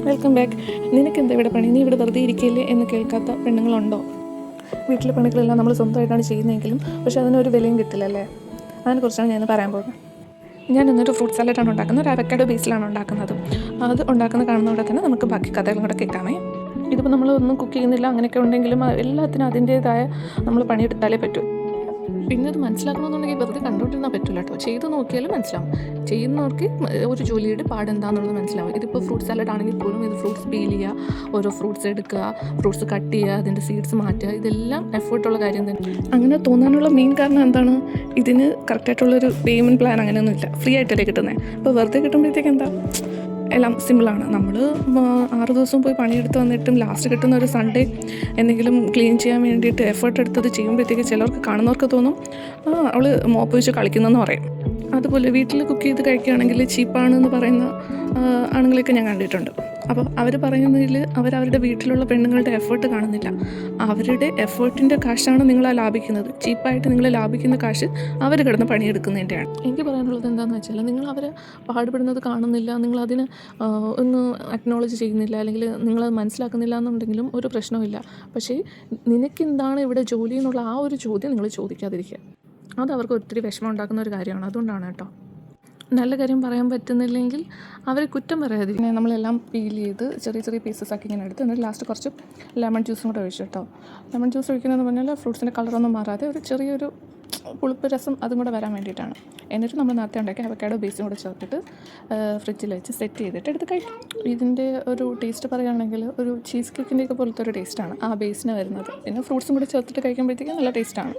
Welcome back. നിനക്കെന്താ ഇവിടെ പണി? നീ ഇവിടെ വെറുതെ ഇരിക്കില്ലേ എന്ന് കേൾക്കാത്ത പെണ്ണുങ്ങളുണ്ടോ? വീട്ടിലെ പണികളെല്ലാം നമ്മൾ സ്വന്തമായിട്ടാണ് ചെയ്യുന്നതെങ്കിലും പക്ഷേ അതിനൊരു വിലയും കിട്ടില്ലല്ലേ? അതിനെക്കുറിച്ചാണ് ഞാൻ പറയാൻ പോകുന്നത്. ഞാൻ ഇന്നൊരു ഫ്രൂട്ട് സാലഡാണ് ഉണ്ടാക്കുന്നത്. ഒരു അവക്കാഡോ ബേസിലാണ് ഉണ്ടാക്കുന്നത്. അത് ഉണ്ടാക്കുന്ന കാണുന്നതോടെ തന്നെ നമുക്ക് ബാക്കി കഥകളും കൂടെ കേൾക്കാമേ. ഇതിപ്പോൾ നമ്മളൊന്നും കുക്ക് ചെയ്യുന്നില്ല അങ്ങനെയൊക്കെ ഉണ്ടെങ്കിലും എല്ലാത്തിനും അതിൻ്റേതായ നമ്മൾ പണിയെടുത്താലേ പറ്റൂ. പിന്നെ അത് മനസ്സിലാക്കണമെന്നുണ്ടെങ്കിൽ വെറുതെ കണ്ടുകൊണ്ടിരുന്നാൽ പറ്റില്ല കേട്ടോ. ചെയ്ത് നോക്കിയാലും മനസ്സിലാവും. ചെയ്യുന്നവർക്ക് ഒരു ജോലിയുടെ പാടെന്താണെന്നുള്ളത് മനസ്സിലാവും. ഇതിപ്പോൾ ഫ്രൂട്ട് സാലഡ് ആണെങ്കിൽ പോലും ഇത് ഫ്രൂട്ട്സ് പീൽ ചെയ്യുക, ഓരോ ഫ്രൂട്ട്സ് എടുക്കുക, ഫ്രൂട്ട്സ് കട്ട് ചെയ്യുക, അതിൻ്റെ സീഡ്സ് മാറ്റുക, ഇതെല്ലാം എഫേർട്ടുള്ള കാര്യം തന്നെ. അങ്ങനെ തോന്നാനുള്ള മെയിൻ കാരണം എന്താണ്? ഇതിന് കറക്റ്റായിട്ടുള്ളൊരു പേയ്മെൻറ്റ് പ്ലാൻ അങ്ങനെയൊന്നുമില്ല. ഫ്രീ ആയിട്ടല്ലേ കിട്ടുന്നത്. അപ്പോൾ വെറുതെ കിട്ടുമ്പോഴത്തേക്ക് എന്താ എല്ലാം സിമ്പിളാണ്. നമ്മൾ 6 ദിവസം പോയി പണിയെടുത്ത് വന്നിട്ടും ലാസ്റ്റ് കിട്ടുന്ന ഒരു സൺഡേ എന്തെങ്കിലും ക്ലീൻ ചെയ്യാൻ വേണ്ടിയിട്ട് എഫേർട്ട് എടുത്തത് ചെയ്യുമ്പോഴത്തേക്ക് ചിലർക്ക് കാണുന്നവർക്ക് തോന്നും അവൾ മോപ്പ് വെച്ച് കളിക്കുന്നതെന്ന് പറയും. അതുപോലെ വീട്ടിൽ കുക്ക് ചെയ്ത് കഴിക്കുകയാണെങ്കിൽ ചീപ്പാണെന്ന് പറയുന്ന ആണുങ്ങളെയൊക്കെ ഞാൻ കണ്ടിട്ടുണ്ട്. അപ്പോൾ അവർ പറയുന്നതിൽ അവരവരുടെ വീട്ടിലുള്ള പെണ്ണുങ്ങളുടെ എഫേർട്ട് കാണുന്നില്ല. അവരുടെ എഫേർട്ടിൻ്റെ കാശാണ് നിങ്ങൾ ലാഭിക്കുന്നത്. ചീപ്പായിട്ട് നിങ്ങൾ ലാഭിക്കുന്ന കാശ് അവർ കിടന്ന് പണിയെടുക്കുന്നതിൻ്റെയാണ്. എനിക്ക് പറയാനുള്ളത് എന്താണെന്ന് വെച്ചാൽ, നിങ്ങൾ അവർ പാടുപെടുന്നത് കാണുന്നില്ല, നിങ്ങളതിന് ഒന്ന് അക്നോളജ് ചെയ്യുന്നില്ല, അല്ലെങ്കിൽ നിങ്ങളത് മനസ്സിലാക്കുന്നില്ല എന്നുണ്ടെങ്കിലും ഒരു പ്രശ്നമില്ല. പക്ഷേ നിനക്കെന്താണ് ഇവിടെ ജോലി എന്നുള്ള ആ ഒരു ചോദ്യം നിങ്ങൾ ചോദിക്കാതിരിക്കുക. അത് അവർക്ക് ഒത്തിരി വിഷമം ഉണ്ടാക്കുന്ന ഒരു കാര്യമാണ്. അതുകൊണ്ടാണ് കേട്ടോ. നല്ല കാര്യം പറയാൻ പറ്റുന്നില്ലെങ്കിൽ അവരെ കുറ്റം പറയാതിരിക്കും. നമ്മളെല്ലാം പീൽ ചെയ്ത് ചെറിയ ചെറിയ പീസസ് ആക്കി ഇങ്ങനെ എടുത്ത് എന്നിട്ട് ലാസ്റ്റ് കുറച്ച് ലെമൺ ജ്യൂസും കൂടെ ഒഴിച്ചു കേട്ടോ. ലെമൺ ജ്യൂസ് ഒഴിക്കുന്നതെന്ന് പറഞ്ഞാൽ ഫ്രൂട്ട്സിൻ്റെ കളറൊന്നും മാറാതെ ഒരു ചെറിയൊരു പുളിപ്പ് രസം അതും കൂടെ വരാൻ വേണ്ടിയിട്ടാണ്. എന്നിട്ട് നമ്മൾ നേരത്തെ ഉണ്ടാക്കി അവക്കാഡോ ബേസും കൂടെ ചേർത്തിട്ട് ഫ്രിഡ്ജിൽ വെച്ച് സെറ്റ് ചെയ്തിട്ട് എടുത്ത് കഴിക്കും. ഇതിൻ്റെ ഒരു ടേസ്റ്റ് പറയുകയാണെങ്കിൽ ഒരു ചീസ് കേക്കിൻ്റെയൊക്കെ പോലത്തെ ഒരു ടേസ്റ്റാണ് ആ ബേസിന് വരുന്നത്. പിന്നെ ഫ്രൂട്ട്സും കൂടെ ചേർത്തിട്ട് കഴിക്കുമ്പോഴത്തേക്കും നല്ല ടേസ്റ്റാണ്.